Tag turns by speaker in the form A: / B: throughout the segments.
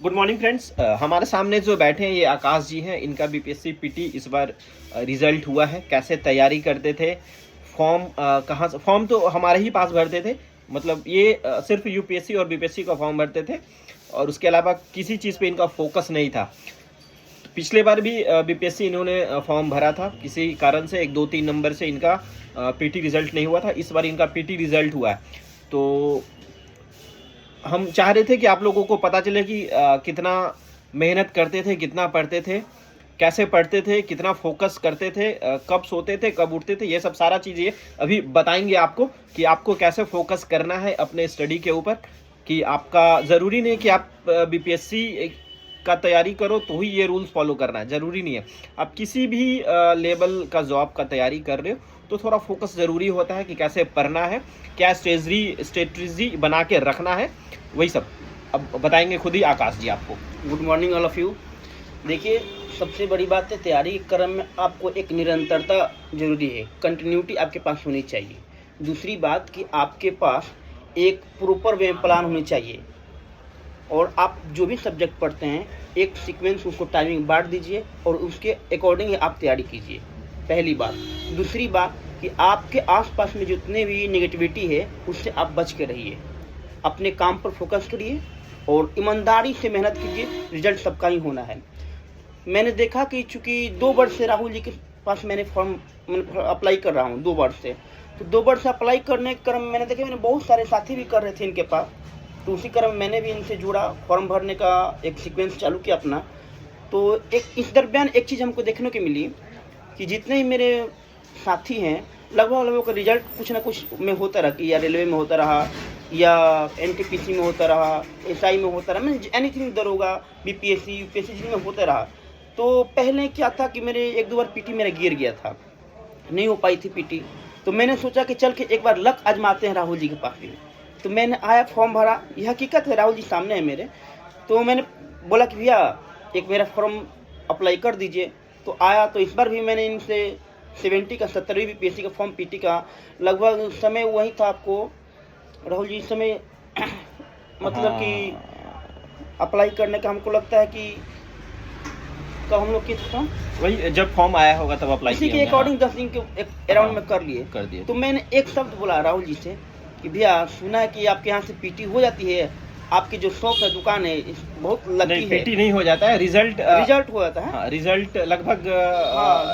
A: Good morning friends. हमारे सामने जो बैठे हैं ये आकाश जी हैं। इनका बीपीएससी पीटी इस बार रिजल्ट हुआ है। कैसे तैयारी करते थे, फॉर्म कहाँ से, फॉर्म तो हमारे ही पास भरते थे, मतलब ये सिर्फ यूपीएससी और बीपीएससी का फॉर्म भरते थे और उसके अलावा किसी चीज़ पे इनका फोकस नहीं था। तो पिछले बार भी बीपीएससी इन्होंने फॉर्म भरा था, किसी कारण से 1-2-3 नंबर से इनका पीटी रिजल्ट नहीं हुआ था। इस बार इनका पीटी रिजल्ट हुआ है। तो हम चाह रहे थे कि आप लोगों को पता चले कि कितना मेहनत करते थे, कितना पढ़ते थे, कैसे पढ़ते थे, कितना फोकस करते थे, कब सोते थे, कब उठते थे। ये सब सारा चीज़ें अभी बताएंगे आपको कि आपको कैसे फोकस करना है अपने स्टडी के ऊपर। कि आपका ज़रूरी नहीं कि आप बीपीएससी का तैयारी करो तो ही ये रूल्स फॉलो करना है, ज़रूरी नहीं है। आप किसी भी लेवल का जॉब का तैयारी कर रहे हो तो थोड़ा फोकस ज़रूरी होता है कि कैसे पढ़ना है, क्या स्ट्रेटजी बना के रखना है, वही सब अब बताएंगे खुद ही आकाश जी आपको।
B: Good morning all of you. देखिए, सबसे बड़ी बात है तैयारी के क्रम में आपको एक निरंतरता जरूरी है, कंटिन्यूटी आपके पास होनी चाहिए। दूसरी बात कि आपके पास एक प्रॉपर वे प्लान होनी चाहिए और आप जो भी सब्जेक्ट पढ़ते हैं एक सीक्वेंस उसको टाइमिंग बांट दीजिए और उसके अकॉर्डिंग आप तैयारी कीजिए, पहली बात। दूसरी बात कि आपके आसपास में जितने भी नेगेटिविटी है उससे आप बच के रहिए, अपने काम पर फोकस करिए और ईमानदारी से मेहनत कीजिए, रिजल्ट सबका ही होना है। मैंने देखा कि चूँकि 2 वर्ष से राहुल जी के पास मैंने फॉर्म अप्लाई कर रहा हूँ 2 वर्ष से, तो 2 वर्ष से अप्लाई करने के क्रम में मैंने देखा मैंने बहुत सारे साथी भी कर रहे थे इनके पास, तो उसी क्रम में मैंने भी इनसे जुड़ा, फॉर्म भरने का एक सीक्वेंस चालू किया अपना। तो एक इस दरमियान एक चीज़ हमको देखने को मिली कि जितने ही मेरे साथी हैं लगभग का रिजल्ट कुछ ना कुछ में होता रहा, कि या रेलवे में होता रहा या एनटीपीसी में होता रहा, एसआई में होता रहा, मैं एनीथिंग दरोगा, बीपीएससी यूपीएससी जिसमें होता रहा। तो पहले क्या था कि मेरे 1-2 बार पीटी मेरा गिर गया था, नहीं हो पाई थी पीटी। तो मैंने सोचा कि चल के एक बार लक आजमाते हैं राहुल जी के पास भी। तो मैंने आया, फॉर्म भरा, यह हकीकत है, राहुल जी सामने है मेरे। तो मैंने बोला कि भैया एक मेरा फॉर्म अप्लाई कर दीजिए। तो आया, तो इस बार भी मैंने इनसे 70 का 70वीं बीपीएससी का फॉर्म पीटी का लगभग समय वही था आपको राहुल जी, इस समय मतलब कि अप्लाई करने का हमको लगता है कि कब हम लोग किस फॉर्म
A: वही जब फॉर्म आया होगा तब अप्लाई
B: इसी के अकॉर्डिंग 10 दिन के अराउंड में कर दिए। तो मैंने एक शब्द बोला राहुल जी से कि भैया सुना है कि आपके यहाँ से पीटी हो जाती है, आपकी जो शॉप है, दुकान है, बहुत लकी है।
A: पीटी नहीं हो जाता है, रिजल्ट
B: हो जाता है।
A: हाँ, रिजल्ट लगभग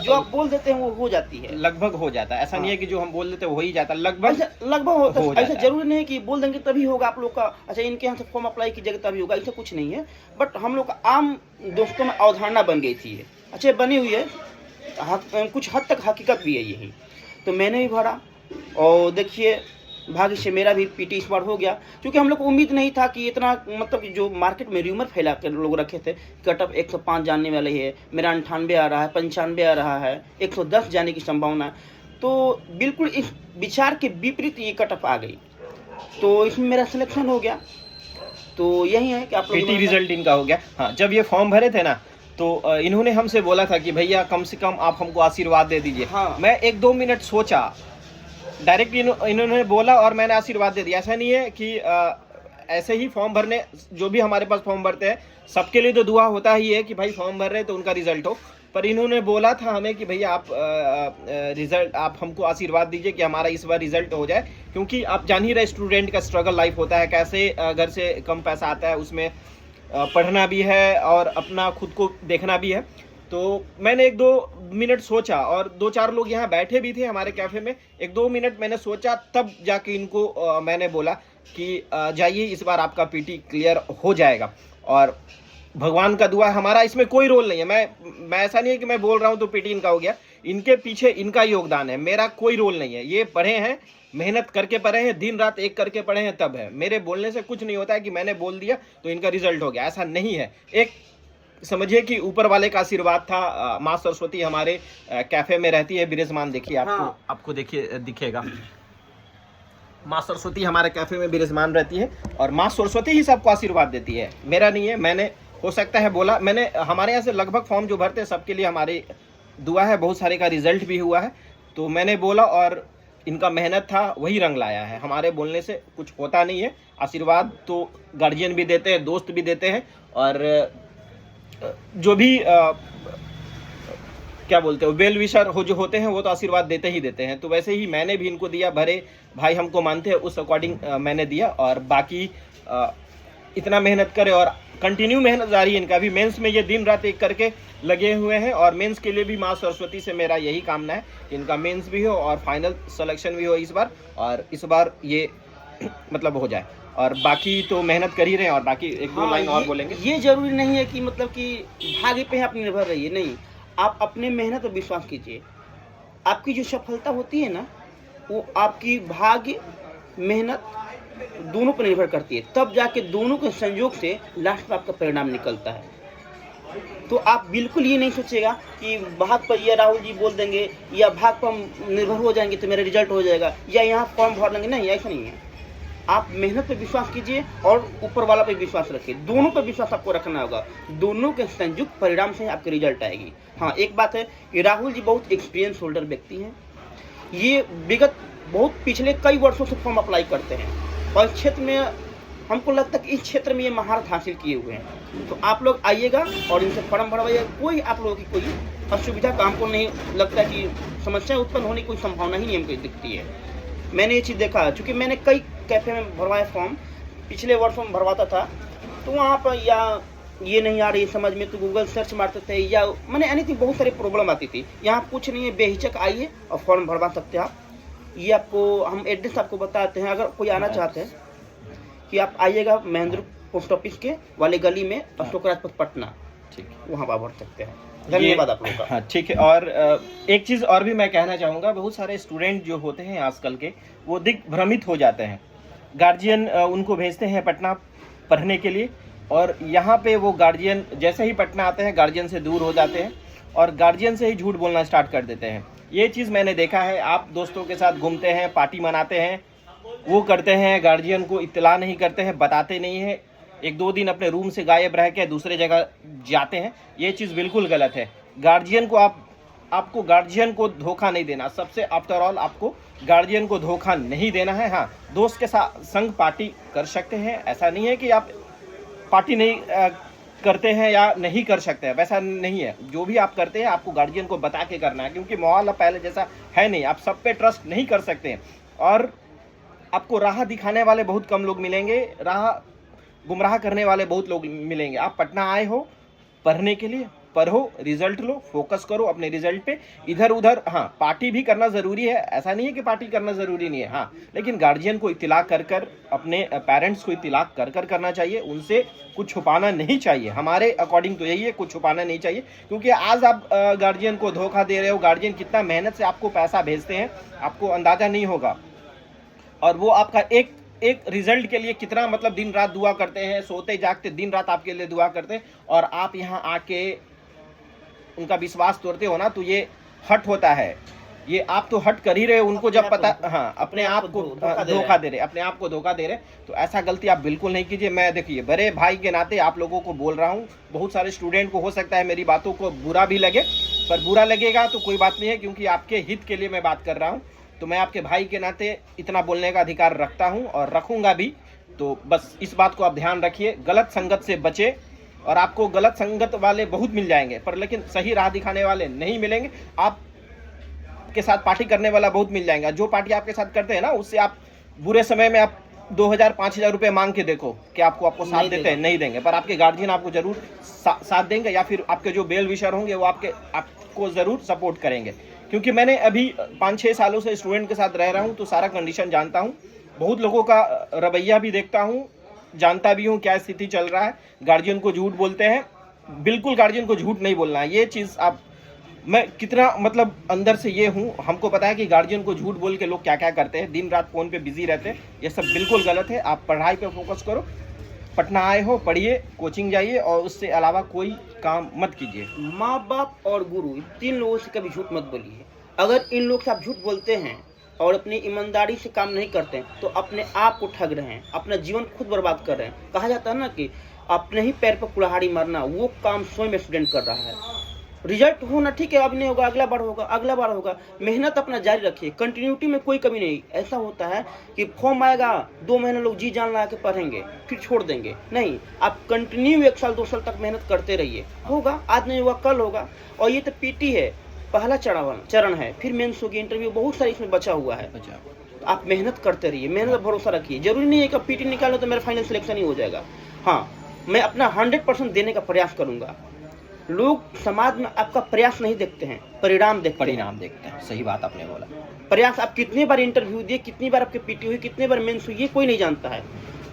B: जो आप बोल देते हैं वो हो जाती है,
A: लगभग हो जाता है। ऐसा नहीं है कि जो हम बोल देते हैं हो ही जाता है, लगभग
B: होता है। ऐसा जरूरी नहीं है कि बोल देंगे तभी होगा आप लोग का, अच्छा इनके यहाँ से फॉर्म अप्लाई कीजिएगा तभी होगा, ऐसा कुछ नहीं है। बट हम लोग का आम दोस्तों में अवधारणा बन गई थी, अच्छा बनी हुई है, कुछ हद तक हकीकत भी है यही। तो मैंने भी भरा और देखिए भाग्य से मेरा भी पीटी इस बार हो गया, क्योंकि हम लोग को उम्मीद नहीं था कि इतना, मतलब जो मार्केट में र्यूमर फैला कर लोग रखे थे कट ऑफ 105 जानने वाले है, मेरा 98 आ रहा है, 95 आ रहा है, 110 जाने की संभावना है। तो बिल्कुल इस विचार के विपरीत ये कट ऑफ आ गई, तो इसमें मेरा सिलेक्शन हो गया। तो यही है कि आप
A: पीटी रिजल्ट इनका हो गया। हाँ, जब ये फॉर्म भरे थे ना तो इन्होंने हमसे बोला था कि भैया कम से कम आप हमको आशीर्वाद दे दीजिए।
B: हाँ।
A: मैं 1-2 मिनट सोचा, डायरेक्ट इन्होंने बोला और मैंने आशीर्वाद दे दिया। ऐसा नहीं है कि ऐसे ही फॉर्म भरने, जो भी हमारे पास फॉर्म भरते हैं सबके लिए तो दुआ होता ही है कि भाई फॉर्म भर रहे हैं तो उनका रिजल्ट हो, पर इन्होंने बोला था हमें कि भैया आप रिजल्ट, आप हमको आशीर्वाद दीजिए कि हमारा इस बार रिजल्ट हो जाए। क्योंकि आप जान ही रहे स्टूडेंट का स्ट्रगल लाइफ होता है, कैसे घर से कम पैसा आता है, उसमें पढ़ना भी है और अपना खुद को देखना भी है। तो मैंने 1-2 मिनट सोचा और 2-4 लोग यहाँ बैठे भी थे हमारे कैफ़े में। 1-2 मिनट मैंने सोचा, तब जाके इनको मैंने बोला कि जाइए इस बार आपका पीटी क्लियर हो जाएगा। और भगवान का दुआ है, हमारा इसमें कोई रोल नहीं है। मैं ऐसा नहीं है कि मैं बोल रहा हूँ तो पीटी इनका हो गया, इनके पीछे इनका योगदान है, मेरा कोई रोल नहीं है। ये पढ़े हैं, मेहनत करके पढ़े हैं, दिन रात एक करके पढ़े हैं, तब है। मेरे बोलने से कुछ नहीं होता है कि मैंने बोल दिया तो इनका रिजल्ट हो गया, ऐसा नहीं है। एक समझिए कि ऊपर वाले का आशीर्वाद था। माँ सरस्वती हमारे कैफे में रहती है, विराजमान, देखिए आपको।
B: हाँ।
A: आपको देखिए दिखेगा, माँ सरस्वती हमारे कैफे में विराजमान रहती है और माँ सरस्वती ही सबको आशीर्वाद देती है, मेरा नहीं है। मैंने हो सकता है बोला, मैंने हमारे यहाँ से लगभग फॉर्म जो भरते हैं सबके लिए हमारी दुआ है, बहुत सारे का रिजल्ट भी हुआ है। तो मैंने बोला और इनका मेहनत था वही रंग लाया है। हमारे बोलने से कुछ होता नहीं है। आशीर्वाद तो गार्जियन भी देते हैं, दोस्त भी देते हैं, और जो भी क्या बोलते हो वेल विशर हो जो होते हैं वो तो आशीर्वाद देते ही देते हैं। तो वैसे ही मैंने भी इनको दिया, भरे भाई हमको मानते हैं उस अकॉर्डिंग मैंने दिया। और बाकी इतना मेहनत करे और कंटिन्यू मेहनत जारी है इनका भी। मेंस में ये दिन रात एक करके लगे हुए हैं, और मेंस के लिए भी माँ सरस्वती से मेरा यही कामना है कि इनका मेंस भी हो और फाइनल सिलेक्शन भी हो इस बार, और इस बार ये मतलब हो जाए। और बाकी तो मेहनत कर ही रहे हैं, और बाकी एक दो लाइन और बोलेंगे।
B: ये जरूरी नहीं है कि मतलब कि भाग्य पे आप निर्भर रहिए, नहीं, आप अपने मेहनत पर विश्वास कीजिए। आपकी जो सफलता होती है ना, वो आपकी भाग्य मेहनत दोनों पर निर्भर करती है, तब जाके दोनों के संयोग से लास्ट में आपका परिणाम निकलता है। तो आप बिल्कुल ये नहीं सोचेगा कि भाग पर या राहुल जी बोल देंगे या भाग पर हम निर्भर हो जाएंगे तो मेरा रिजल्ट हो जाएगा, या यहाँ फॉर्म भर लेंगे, नहीं, ऐसा नहीं है। आप मेहनत पर विश्वास कीजिए और ऊपर वाला पे विश्वास रखिए, दोनों पर विश्वास आपको रखना होगा। दोनों के संयुक्त परिणाम से आपके रिजल्ट आएगी। हाँ, एक बात है कि राहुल जी बहुत एक्सपीरियंस होल्डर व्यक्ति हैं। ये विगत बहुत पिछले कई वर्षों से फॉर्म अप्लाई करते हैं, और इस क्षेत्र में हमको लगता है कि इस क्षेत्र में ये महारत हासिल किए हुए हैं। तो आप लोग आइएगा और इनसे फॉर्म भरवाइए। कोई आप लोगों की कोई असुविधा का हमको नहीं लगता कि समस्या उत्पन्न होने की कोई संभावना ही नहीं हमको दिखती है। मैंने ये चीज़ देखा, चूँकि मैंने कई कैफ़े में भरवाया फॉर्म, पिछले वर्षों में भरवाता था, तो वहाँ पर या ये नहीं आ रही समझ में तो गूगल सर्च मारते थे, या मैंने एनीथिंग बहुत सारी प्रॉब्लम आती थी। यहाँ कुछ नहीं है, बेहिचक आइए और फॉर्म भरवा सकते हैं आप। ये आपको हम एड्रेस आपको बताते हैं, अगर कोई आना चाहते हैं कि आप आइएगा महेंद्र पोस्ट ऑफिस के वाले गली में, अशोक राजपथ पटना, ठीक, वहाँ पर भर सकते हैं। धन्यवाद आप लोगों का।
A: हाँ, ठीक है। और एक चीज़ और भी मैं कहना चाहूँगा, बहुत सारे स्टूडेंट जो होते हैं आजकल के, वो दिग्भ्रमित हो जाते हैं। गार्जियन उनको भेजते हैं पटना पढ़ने के लिए, और यहाँ पे वो गार्जियन जैसे ही पटना आते हैं गार्जियन से दूर हो जाते हैं और गार्जियन से ही झूठ बोलना स्टार्ट कर देते हैं। ये चीज़ मैंने देखा है। आप दोस्तों के साथ घूमते हैं, पार्टी मनाते हैं, वो करते हैं, गार्जियन को इत्तला नहीं करते हैं, बताते नहीं हैं, एक दो दिन अपने रूम से गायब रह के दूसरे जगह जाते हैं। ये चीज़ बिल्कुल गलत है। गार्जियन को आपको गार्जियन को धोखा नहीं देना। सबसे आफ्टर ऑल आपको गार्जियन को धोखा नहीं देना है। हाँ, दोस्त के साथ संग पार्टी कर सकते हैं, ऐसा नहीं है कि आप पार्टी नहीं करते हैं या नहीं कर सकते हैं, वैसा नहीं है। जो भी आप करते हैं आपको गार्जियन को बता के करना है, क्योंकि माहौल अब पहले जैसा है नहीं। आप सब पे ट्रस्ट नहीं कर सकते हैं, और आपको राह दिखाने वाले बहुत कम लोग मिलेंगे, राह गुमराह करने वाले बहुत लोग मिलेंगे। आप पटना आए हो पढ़ने के लिए, पढ़ो, रिजल्ट लो, फोकस करो अपने रिजल्ट पे। इधर उधर हाँ, पार्टी भी करना ज़रूरी है, ऐसा नहीं है कि पार्टी करना ज़रूरी नहीं है, हाँ, लेकिन गार्जियन को इत्तला कर कर, अपने पेरेंट्स को इत्तला कर कर करना चाहिए। उनसे कुछ छुपाना नहीं चाहिए। हमारे अकॉर्डिंग तो यही है, कुछ छुपाना नहीं चाहिए, क्योंकि आज आप गार्जियन को धोखा दे रहे हो। गार्जियन कितना मेहनत से आपको पैसा भेजते हैं आपको अंदाज़ा नहीं होगा, और वो आपका एक रिजल्ट के लिए कितना मतलब दिन रात दुआ करते हैं, सोते जागते दिन रात आपके लिए दुआ करते हैं, और आप यहाँ आके उनका विश्वास तोड़ते हो ना, तो ये हट होता है। ये आप तो हट कर ही रहे हो, उनको जब पता, हाँ, अपने आप को धोखा दे रहे, अपने आप को धोखा दे रहे। तो ऐसा गलती आप बिल्कुल नहीं कीजिए। मैं देखिए बड़े भाई के नाते आप लोगों को बोल रहा हूँ। बहुत सारे स्टूडेंट को हो सकता है मेरी बातों को बुरा भी लगे, पर बुरा लगेगा तो कोई बात नहीं है, क्योंकि आपके हित के लिए मैं बात कर रहा हूँ। तो मैं आपके भाई के नाते इतना बोलने का अधिकार रखता हूँ और रखूँगा भी। तो बस इस बात को आप ध्यान रखिए, गलत संगत से बचे, और आपको गलत संगत वाले बहुत मिल जाएंगे, पर लेकिन सही राह दिखाने वाले नहीं मिलेंगे। आप के साथ पार्टी करने वाला बहुत मिल जाएगा। जो पार्टी आपके साथ करते हैं ना, उससे आप बुरे समय में आप 2000-5000 रुपये मांग के देखो कि आपको साथ देते हैं, नहीं देंगे। पर आपके गार्जियन आपको जरूर साथ देंगे, या फिर आपके जो बेल विशर होंगे वो आपको ज़रूर सपोर्ट करेंगे। क्योंकि मैंने अभी 5-6 सालों से स्टूडेंट के साथ रह रहा हूँ, तो सारा कंडीशन जानता हूँ। बहुत लोगों का रवैया भी देखता हूँ, जानता भी हूँ क्या स्थिति चल रहा है। गार्जियन को झूठ बोलते हैं, बिल्कुल गार्जियन को झूठ नहीं बोलना है। ये चीज़ आप, मैं कितना मतलब अंदर से ये हूँ, हमको पता है कि गार्जियन को झूठ बोल के लोग क्या क्या करते हैं, दिन रात फ़ोन पे बिजी रहते हैं। ये सब बिल्कुल गलत है। आप पढ़ाई पे फोकस करो, पटना आए हो पढ़िए, कोचिंग जाइए, और उससे अलावा कोई काम मत कीजिए।
B: माँ बाप और गुरु, इन 3 लोगों से कभी झूठ मत बोलिए। अगर इन लोग से आप झूठ बोलते हैं और अपनी ईमानदारी से काम नहीं करते हैं, तो अपने आप को ठग रहे हैं, अपना जीवन खुद बर्बाद कर रहे हैं। कहा जाता है ना कि अपने ही पैर पर कुल्हाड़ी मारना, वो काम स्वयं स्टूडेंट कर रहा है। रिजल्ट होना ठीक है, अब नहीं होगा, अगला बार होगा, अगला बार होगा। मेहनत अपना जारी रखिए, कंटिन्यूटी में कोई कमी नहीं। ऐसा होता है कि फॉर्म आएगा, 2 महीने लोग जी जान लगा के पढ़ेंगे, फिर छोड़ देंगे। नहीं, आप कंटिन्यू 1 साल 2 साल तक मेहनत करते रहिए, होगा, आज नहीं होगा कल होगा। और ये तो पीटी है, पहला चरण है, फिर मेंस होगी, इंटरव्यू, बहुत सारी इसमें बचा हुआ है। आप मेहनत करते रहिए, मेहनत पर भरोसा रखिए। जरूरी नहीं है कि पीटी निकालो तो मेरा फाइनल सिलेक्शन ही हो जाएगा। हाँ, मैं अपना 100% देने का प्रयास करूंगा। लोग समाज में आपका प्रयास नहीं देखते हैं, परिणाम देखते हैं।
A: सही बात आपने बोला।
B: प्रयास, आप कितनी बार इंटरव्यू दिए, कितनी बार आपकी पीटी हुई, कितनी बार मेंस हुई, ये कोई नहीं जानता है।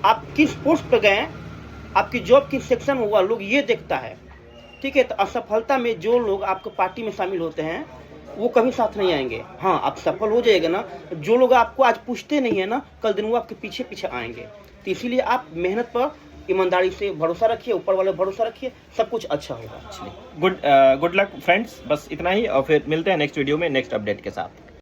B: आप किस पोस्ट पे गए, आपकी जॉब किस सेक्शन में हुआ, लोग ये देखता है। ठीक है, तो असफलता में जो लोग आपको पार्टी में शामिल होते हैं वो कभी साथ नहीं आएंगे। हाँ, आप सफल हो जाएगा ना, जो लोग आपको आज पूछते नहीं है ना, कल दिन वो आपके पीछे पीछे आएंगे। तो इसीलिए आप मेहनत पर ईमानदारी से भरोसा रखिए, ऊपर वाले भरोसा रखिए, सब कुछ अच्छा होगा।
A: गुड लक फ्रेंड्स, बस इतना ही, और फिर मिलते हैं नेक्स्ट वीडियो में नेक्स्ट अपडेट के साथ।